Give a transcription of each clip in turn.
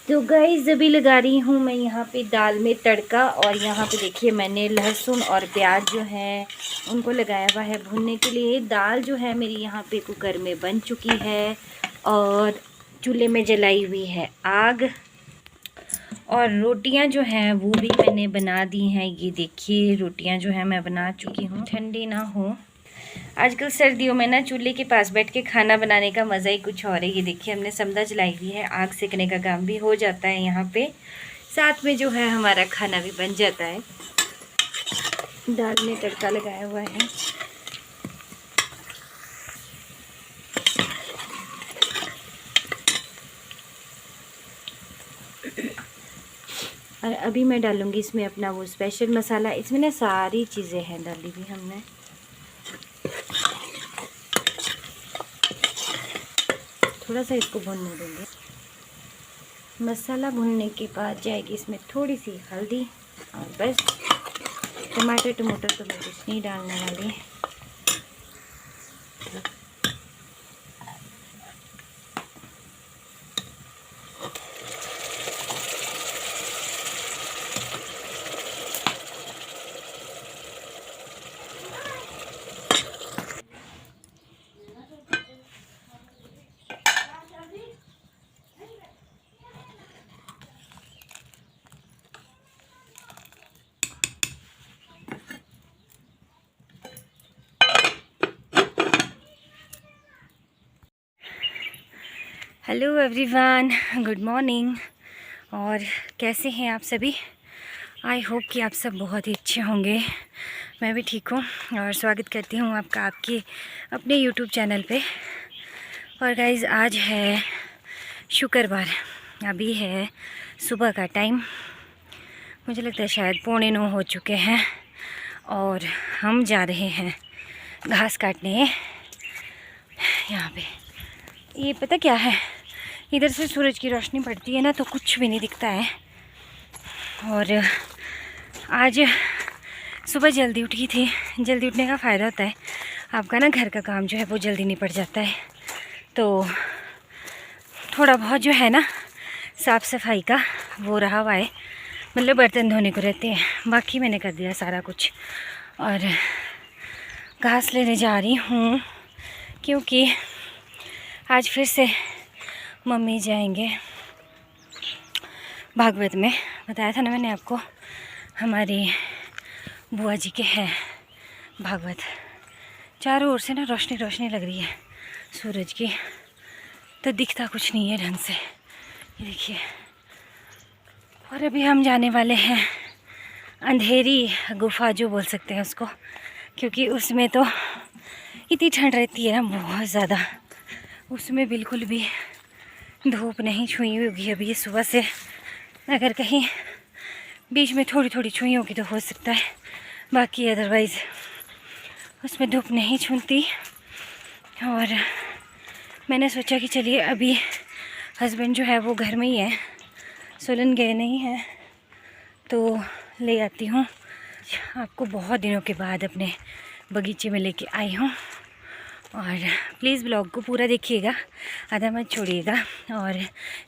तो गाइस अभी लगा रही हूँ मैं यहाँ पे दाल में तड़का। और यहाँ पे देखिए मैंने लहसुन और प्याज जो है उनको लगाया हुआ है भूनने के लिए। दाल जो है मेरी यहाँ पे कुकर में बन चुकी है और चूल्हे में जलाई हुई है आग। और रोटियां जो हैं वो भी मैंने बना दी हैं। ये देखिए रोटियां जो है मैं बना चुकी हूँ, ठंडी ना हो। आजकल सर्दियों में ना चूल्हे के पास बैठ के खाना बनाने का मज़ा ही कुछ और है। ये देखिए हमने समदा जलाई हुई है, आग सेकने का काम भी हो जाता है यहाँ पे, साथ में जो है हमारा खाना भी बन जाता है। दाल में तड़का लगाया हुआ है। और अभी मैं डालूँगी इसमें अपना वो स्पेशल मसाला। इसमें ना सारी चीज़ें हैं डाली हुई हमने। थोड़ा सा इसको भुनने देंगे। मसाला भुनने के बाद जाएगी इसमें थोड़ी सी हल्दी और बस। टमाटर तो मैं कुछ नहीं डालने वाली। Hello everyone, good morning. और कैसे हैं आप सभी? आई होप कि आप सब बहुत ही अच्छे होंगे। मैं भी ठीक हूँ और स्वागत करती हूँ आपका आपके अपने यूट्यूब चैनल पे। और गाइज़ आज है शुक्रवार, अभी है सुबह का टाइम। मुझे लगता है शायद 8:45 हो चुके हैं और हम जा रहे हैं घास काटने। यहाँ पे ये पता क्या है, इधर से सूरज की रोशनी पड़ती है ना तो कुछ भी नहीं दिखता है। और आज सुबह जल्दी उठी थी। जल्दी उठने का फ़ायदा होता है आपका ना, घर का काम जो है वो जल्दी निपट जाता है। तो थोड़ा बहुत जो है ना साफ़ सफाई का वो रहा हुआ है, मतलब बर्तन धोने को रहते हैं, बाकी मैंने कर दिया सारा कुछ। और घास लेने जा रही हूँ क्योंकि आज फिर से मम्मी जाएंगे भागवत में। बताया था ना मैंने आपको, हमारी बुआ जी के हैं भागवत। चारों ओर से ना रोशनी रोशनी लग रही है सूरज की, तो दिखता कुछ नहीं है ढंग से। ये देखिए। और अभी हम जाने वाले हैं अंधेरी गुफा जो बोल सकते हैं उसको, क्योंकि उसमें तो इतनी ठंड रहती है ना बहुत ज़्यादा। उसमें बिल्कुल भी धूप नहीं छुई होगी अभी ये सुबह से। अगर कहीं बीच में थोड़ी थोड़ी छुई होगी तो हो सकता है, बाकी अदरवाइज़ उसमें धूप नहीं छूती। और मैंने सोचा कि चलिए अभी हस्बैंड जो है वो घर में ही है, सोलन गए नहीं हैं, तो ले आती हूँ। आपको बहुत दिनों के बाद अपने बगीचे में लेके आई हूँ। और प्लीज़ ब्लॉग को पूरा देखिएगा, आधा मत छोड़िएगा। और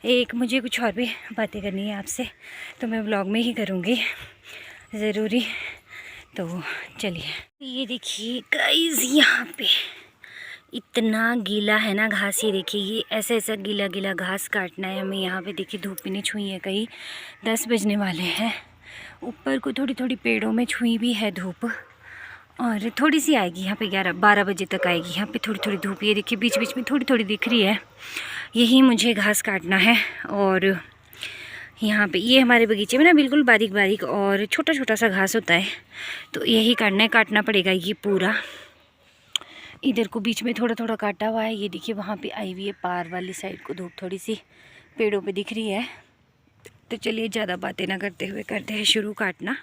एक मुझे कुछ और भी बातें करनी है आपसे, तो मैं ब्लॉग में ही करूँगी ज़रूरी। तो चलिए। ये देखिए गाइस, यहाँ पे इतना गीला है ना घास। ये देखिए, ये ऐसा ऐसा गीला गीला घास काटना है हमें। यहाँ पे देखिए धूप भी नहीं छुई है, कहीं 10 बजने वाले हैं। ऊपर को थोड़ी थोड़ी पेड़ों में छुई भी है धूप, और थोड़ी सी आएगी यहाँ पे 11-12 बजे तक आएगी यहाँ पे थोड़ी थोड़ी धूप। ये देखिए बीच बीच में थोड़ी थोड़ी दिख रही है। यही मुझे घास काटना है। और यहाँ पे ये हमारे बगीचे में ना बिल्कुल बारीक बारीक और छोटा छोटा सा घास होता है, तो यही काटना पड़ेगा ये पूरा। इधर को बीच में थोड़ा थोड़ा काटा हुआ है। ये देखिए वहाँ पे आई हुई है पार वाली साइड को धूप, थोड़ी सी पेड़ों पे दिख रही है। तो चलिए ज़्यादा बातें ना करते हुए करते हैं शुरू काटना।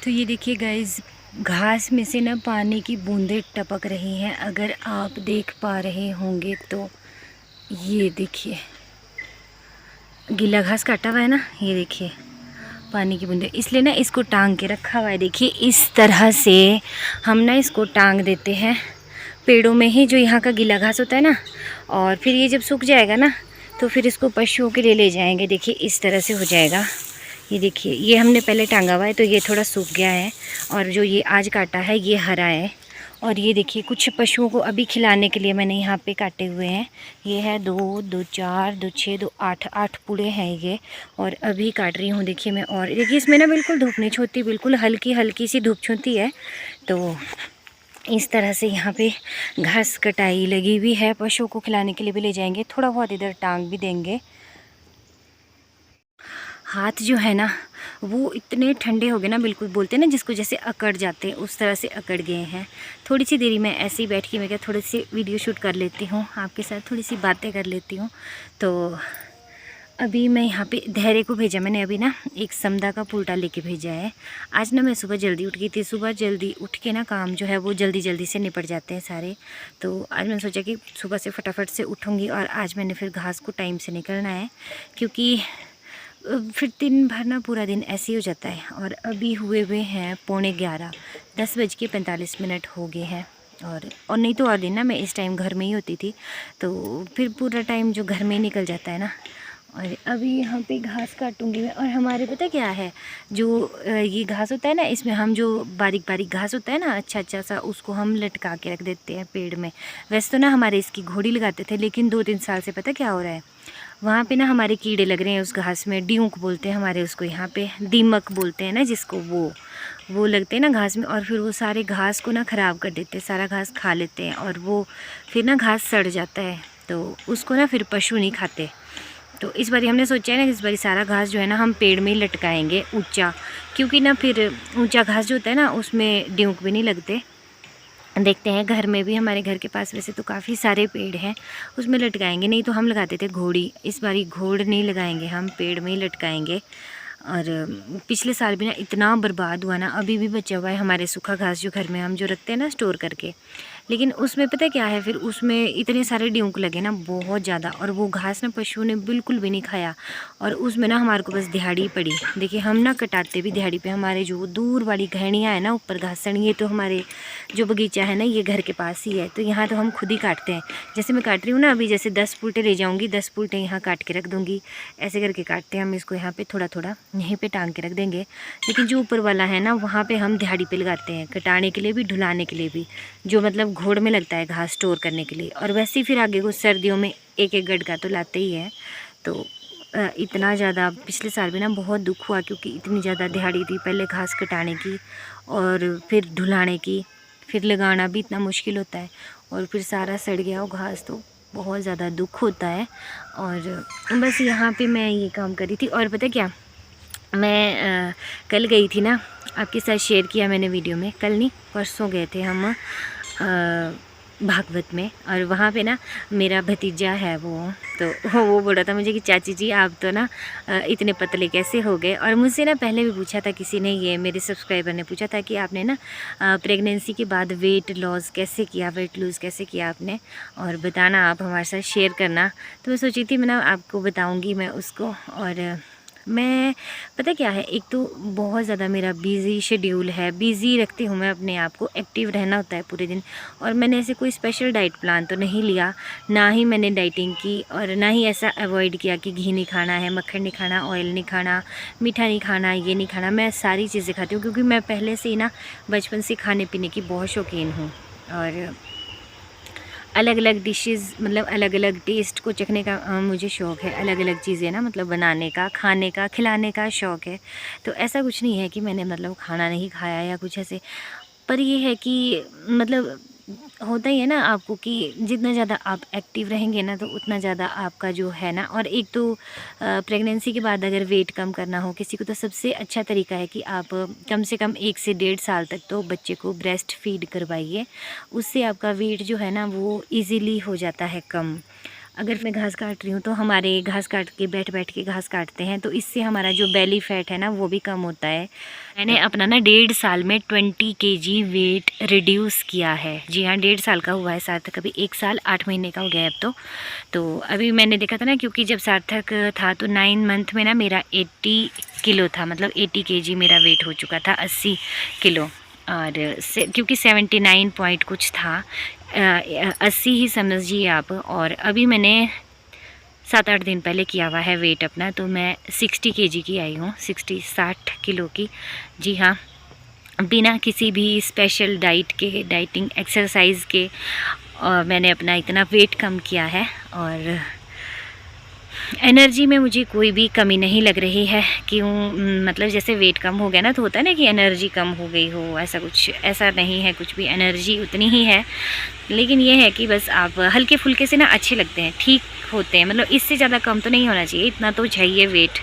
तो ये देखिए गाइस, घास में से ना पानी की बूंदें टपक रही हैं, अगर आप देख पा रहे होंगे तो। ये देखिए, गीला घास काटा हुआ है ना, ये देखिए पानी की बूंदें, इसलिए ना इसको टांग के रखा हुआ है। देखिए इस तरह से हम ना इसको टांग देते हैं पेड़ों में ही, जो यहाँ का गीला घास होता है ना, और फिर ये जब सूख जाएगा ना तो फिर इसको पशुओं के लिए ले जाएंगे। देखिए इस तरह से हो जाएगा। ये देखिए, ये हमने पहले टांगा हुआ है तो ये थोड़ा सूख गया है, और जो ये आज काटा है ये हरा है। और ये देखिए कुछ पशुओं को अभी खिलाने के लिए मैंने यहाँ पे काटे हुए हैं। ये है 2, 2, 4, 2, 6, 2, 8 पूरे हैं ये, और अभी काट रही हूँ। देखिए मैं, और देखिए इसमें ना बिल्कुल धूप नहीं छूती, बिल्कुल हल्की हल्की सी धूप छूती है। तो इस तरह से यहाँ पे घास कटाई लगी हुई है, पशुओं को खिलाने के लिए भी ले जाएंगे, थोड़ा बहुत इधर टांग भी देंगे। हाथ जो है ना वो इतने ठंडे हो गए ना, बिल्कुल बोलते हैं ना जिसको जैसे अकड़ जाते हैं, उस तरह से अकड़ गए हैं। थोड़ी सी देरी में ऐसे ही बैठ के मैं क्या थोड़ी सी वीडियो शूट कर लेती हूँ, आपके साथ थोड़ी सी बातें कर लेती हूँ। तो अभी मैं यहाँ पे धैर्य को भेजा मैंने, अभी ना एक समदा का पुल्टा लेके भेजा है। आज ना मैं सुबह जल्दी उठ गई थी, सुबह जल्दी उठ के ना काम जो है वो जल्दी जल्दी से निपट जाते हैं सारे। तो आज मैंने सोचा कि सुबह से फटाफट से उठूँगी, और आज मैंने फिर घास को टाइम से निकलना है, क्योंकि फिर दिन भर ना पूरा दिन ऐसे ही हो जाता है। और अभी हुए हैं 11:15, 10:45 हो गए हैं। और नहीं तो और दिन ना मैं इस टाइम घर में ही होती थी, तो फिर पूरा टाइम जो घर में ही निकल जाता है ना। और अभी यहाँ पे घास काटूंगी मैं। और हमारे पता क्या है, जो ये घास होता है ना, इसमें हम जो बारीक बारीक घास होता है ना अच्छा सा, उसको हम लटका के रख देते हैं पेड़ में। वैसे तो ना हमारे इसकी घोड़ी लगाते थे, लेकिन 2-3 साल से पता क्या हो रहा है, वहाँ पे ना हमारे कीड़े लग रहे हैं उस घास में। ड्यूक बोलते हैं हमारे उसको, यहाँ पे दीमक बोलते हैं ना जिसको, वो लगते हैं ना घास में, और फिर वो सारे घास को ना ख़राब कर देते हैं, सारा घास खा लेते हैं, और वो फिर ना घास सड़ जाता है, तो उसको ना फिर पशु नहीं खाते। तो इस बार हमने सोचा है ना, इस बार सारा घास जो है ना हम पेड़ में ही लटकाएंगे ऊंचा, क्योंकि ना फिर ऊंचा घास जो होता है ना उसमें ड्यूक भी नहीं लगते। देखते हैं, घर में भी हमारे घर के पास वैसे तो काफ़ी सारे पेड़ हैं, उसमें लटकाएंगे। नहीं तो हम लगाते थे घोड़ी, इस बार घोड़ नहीं लगाएंगे, हम पेड़ में ही लटकाएंगे। और पिछले साल भी ना इतना बर्बाद हुआ ना, अभी भी बचा हुआ है हमारे सूखा घास जो घर में हम जो रखते हैं ना स्टोर करके। लेकिन उसमें पता क्या है, फिर उसमें इतने सारे ड्यूक लगे ना बहुत ज़्यादा, और वो घास ना पशुओं ने बिल्कुल भी नहीं खाया, और उसमें ना हमारे को बस दिहाड़ी पड़ी। देखिए हम ना कटाते भी दिहाड़ी पे, हमारे जो दूर वाली घानियाँ है ना ऊपर घासन, ये तो हमारे जो बगीचा है ना ये घर के पास ही है, तो यहाँ तो हम खुद ही काटते हैं। जैसे मैं काट रही हूँ ना अभी, जैसे 10 पुल्टे ले जाऊँगी, 10 पुल्टे यहाँ काट के रख दूँगी, ऐसे करके काटते हैं हम इसको। यहाँ पे थोड़ा थोड़ा यहीं पे टांग के रख देंगे। लेकिन जो ऊपर वाला है ना वहाँ पे हम दिहाड़ी पे लगाते हैं, कटाने के लिए भी, ढुलाने के लिए भी, जो मतलब घोड़ में लगता है घास स्टोर करने के लिए। और वैसे ही फिर आगे को सर्दियों में एक गड्ढा तो लाते ही है। तो इतना ज़्यादा पिछले साल भी ना बहुत दुख हुआ, क्योंकि इतनी ज़्यादा दिहाड़ी थी, पहले घास कटाने की और फिर ढुलाने की, फिर लगाना भी इतना मुश्किल होता है, और फिर सारा सड़ गया वो घास, तो बहुत ज़्यादा दुख होता है। और बस यहाँ पे मैं ये काम करी थी। और पता क्या, मैं कल गई थी ना, आपके साथ शेयर किया मैंने वीडियो में, कल नहीं परसों गए थे हम भागवत में। और वहाँ पे ना मेरा भतीजा है वो बोल रहा था मुझे कि चाची जी आप तो ना इतने पतले कैसे हो गए। और मुझसे ना पहले भी पूछा था किसी ने, ये मेरे सब्सक्राइबर ने पूछा था कि आपने ना प्रेगनेंसी के बाद वेट लॉस कैसे किया, वेट लूज़ कैसे किया आपने, और बताना, आप हमारे साथ शेयर करना। तो मैं सोची थी मैं ना आपको बताऊँगी मैं उसको। और मैं पता क्या है, एक तो बहुत ज़्यादा मेरा बिज़ी शेड्यूल है, बिज़ी रखती हूँ मैं अपने आप को, एक्टिव रहना होता है पूरे दिन। और मैंने ऐसे कोई स्पेशल डाइट प्लान तो नहीं लिया, ना ही मैंने डाइटिंग की, और ना ही ऐसा अवॉइड किया कि घी नहीं खाना है, मक्खन नहीं खाना, ऑयल नहीं खाना, मीठा नहीं खाना, ये नहीं खाना। मैं सारी चीज़ें खाती हूँ, क्योंकि मैं पहले से ही ना बचपन से खाने पीने की बहुत शौकीन हूँ। और अलग अलग डिशेज़, मतलब अलग अलग टेस्ट को चखने का मुझे शौक़ है, अलग अलग चीज़ें ना मतलब बनाने का, खाने का, खिलाने का शौक़ है। तो ऐसा कुछ नहीं है कि मैंने मतलब खाना नहीं खाया या कुछ ऐसे, पर ये है कि मतलब होता ही है ना आपको कि जितना ज़्यादा आप एक्टिव रहेंगे ना तो उतना ज़्यादा आपका जो है ना। और एक तो प्रेगनेंसी के बाद अगर वेट कम करना हो किसी को, तो सबसे अच्छा तरीका है कि आप कम से कम 1 से 1.5 साल तक तो बच्चे को ब्रेस्ट फीड करवाइए। उससे आपका वेट जो है ना वो इजीली हो जाता है कम। अगर मैं घास काट रही हूँ तो हमारे घास काट के बैठ के घास काटते हैं, तो इससे हमारा जो बेली फैट है ना वो भी कम होता है। मैंने अपना ना 1.5 साल में 20 kg वेट रिड्यूस किया है। जी हाँ, 1.5 साल का हुआ है सार्थक, अभी 1 साल 8 महीने का हो गया है अब तो अभी मैंने देखा था ना, क्योंकि जब सार्थक था तो 9 मंथ में ना मेरा 80 किलो था, मतलब 80 kg मेरा वेट हो चुका था, 80 किलो। और क्योंकि 79 पॉइंट कुछ था, 80 ही समझिए आप। और अभी मैंने 7-8 दिन पहले किया हुआ है वेट अपना, तो मैं 60 kg की आई हूँ, 60 किलो की। जी हाँ, बिना किसी भी स्पेशल डाइटिंग एक्सरसाइज के मैंने अपना इतना वेट कम किया है। और एनर्जी में मुझे कोई भी कमी नहीं लग रही है। क्यों, मतलब जैसे वेट कम हो गया ना तो होता है ना कि एनर्जी कम हो गई हो, ऐसा कुछ ऐसा नहीं है कुछ भी, एनर्जी उतनी ही है। लेकिन ये है कि बस आप हल्के फुल्के से ना अच्छे लगते हैं, ठीक होते हैं, मतलब इससे ज़्यादा कम तो नहीं होना चाहिए, इतना तो चाहिए वेट।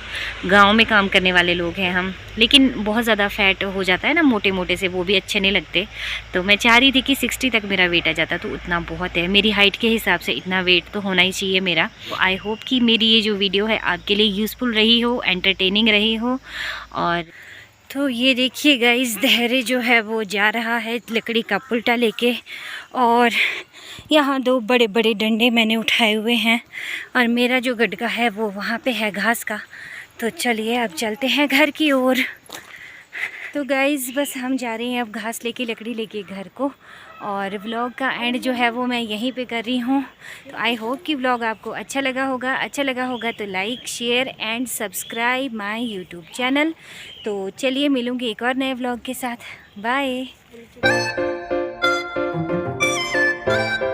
गांव में काम करने वाले लोग हैं हम, लेकिन बहुत ज़्यादा फैट हो जाता है ना मोटे मोटे से, वो भी अच्छे नहीं लगते। तो मैं चाह रही थी कि 60 तक मेरा वेट आ जाता, तो उतना बहुत है, मेरी हाइट के हिसाब से इतना वेट तो होना ही चाहिए मेरा। तो आई होप कि मेरी ये जो वीडियो है आपके लिए यूज़फुल रही हो, एंटरटेनिंग रही हो। और तो ये देखिए गाइस, धैर्य जो है वो जा रहा है लकड़ी का पुल्टा लेके, और यहाँ 2 बड़े बड़े डंडे मैंने उठाए हुए हैं, और मेरा जो गड्ढा है वो वहाँ पे है घास का। तो चलिए अब चलते हैं घर की ओर। तो गाइस बस हम जा रहे हैं अब घास लेके, लकड़ी लेके घर को। और व्लॉग का एंड जो है वो मैं यहीं पे कर रही हूँ। तो आई होप कि व्लॉग आपको अच्छा लगा होगा तो like share and subscribe my YouTube channel. तो चलिए मिलूँगी एक और नए व्लॉग के साथ। बाय।